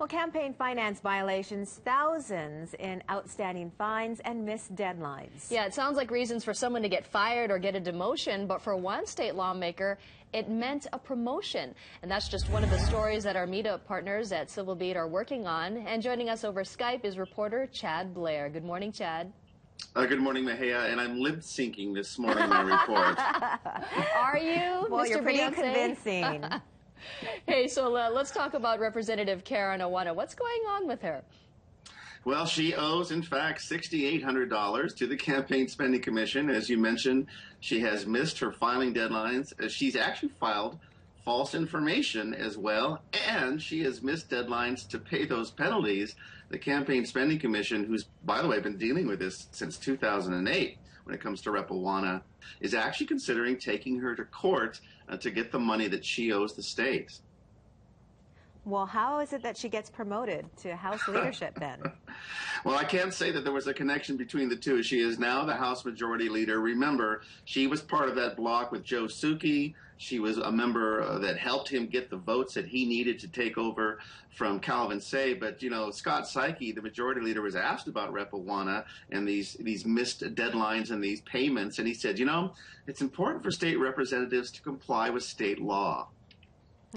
Well, campaign finance violations, thousands in outstanding fines and missed deadlines. Yeah, it sounds like reasons for someone to get fired or get a demotion, but for one state lawmaker, it meant a promotion. And that's just one of the stories that our meetup partners at Civil Beat are working on. And joining us over Skype is reporter Chad Blair. Good morning, Chad. Good morning, Mahia, and I'm lip-syncing this morning, my report. Are you, Well, Mr. you're pretty Beyonce? convincing. Hey, so let's talk about Representative Karen Awana. What's going on with her? Well, she owes, in fact, $6,800 to the Campaign Spending Commission. As you mentioned, she has missed her filing deadlines. She's actually filed false information as well, and she has missed deadlines to pay those penalties. The Campaign Spending Commission, who's, by the way, been dealing with this since 2008 when it comes to Rep. Awana, is actually considering taking her to court to get the money that she owes the state. Well, how is it that she gets promoted to House leadership then? Well, I can't say that there was a connection between the two. She is now the House Majority Leader. Remember, she was part of that bloc with Joe Souki. She was a member that helped him get the votes that he needed to take over from Calvin Say. But, you know, Scott Psyche, the Majority Leader, was asked about Rep. Awana and these missed deadlines and these payments. And he said, you know, it's important for state representatives to comply with state law.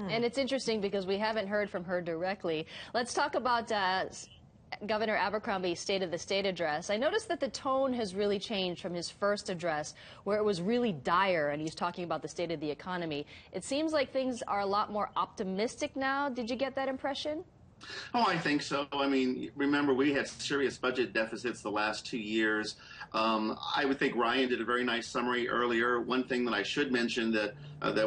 And it's interesting because we haven't heard from her directly. Let's talk about Governor Abercrombie's State of the State address. I noticed that the tone has really changed from his first address, where it was really dire and he's talking about the state of the economy. It seems like things are a lot more optimistic now. Did you get that impression? Oh, I think so. I mean, remember, we had serious budget deficits the last 2 years. I would think Ryan did a very nice summary earlier. One thing that I should mention that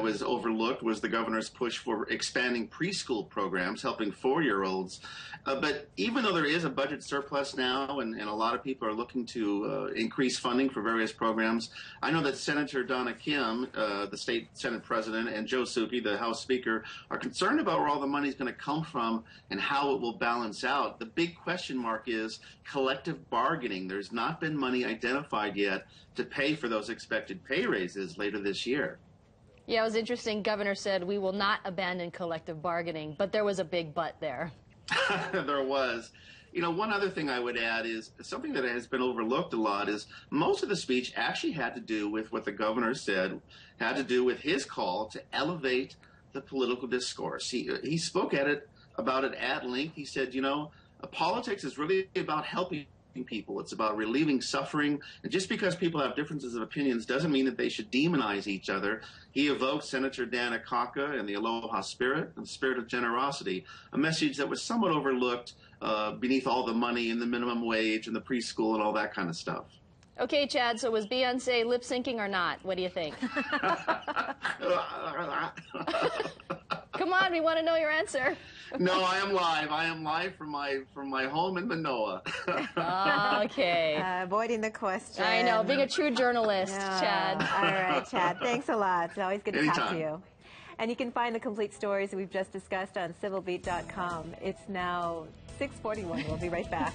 was overlooked was the governor's push for expanding preschool programs, helping 4-year-olds. But even though there is a budget surplus now and a lot of people are looking to increase funding for various programs, I know that Senator Donna Kim, the state Senate president, and Joe Souki, the House Speaker, are concerned about where all the money is going to come from and how it will balance out. The big question mark is collective bargaining. There's not been money identified yet to pay for those expected pay raises later this year. Yeah, it was interesting. Governor said we will not abandon collective bargaining, but there was a big but there. There was. You know, one other thing I would add is something that has been overlooked a lot is most of the speech actually had to do with what the governor said, had to do with his call to elevate the political discourse. He spoke about it at length. He said, you know, politics is really about helping people. It's about relieving suffering. And just because people have differences of opinions doesn't mean that they should demonize each other. He evoked Senator Dan Akaka and the Aloha spirit and the spirit of generosity, a message that was somewhat overlooked beneath all the money and the minimum wage and the preschool and all that kind of stuff. Okay, Chad, so was Beyonce lip syncing or not? What do you think? Come on, we want to know your answer. No, I am live. I am live from my home in Manoa. Okay. Avoiding the question. I know, being a true journalist, Chad. All right, Chad. Thanks a lot. It's always good to talk to Anytime. you. And you can find the complete stories that we've just discussed on civilbeat.com. It's now 6:41. We'll be right back.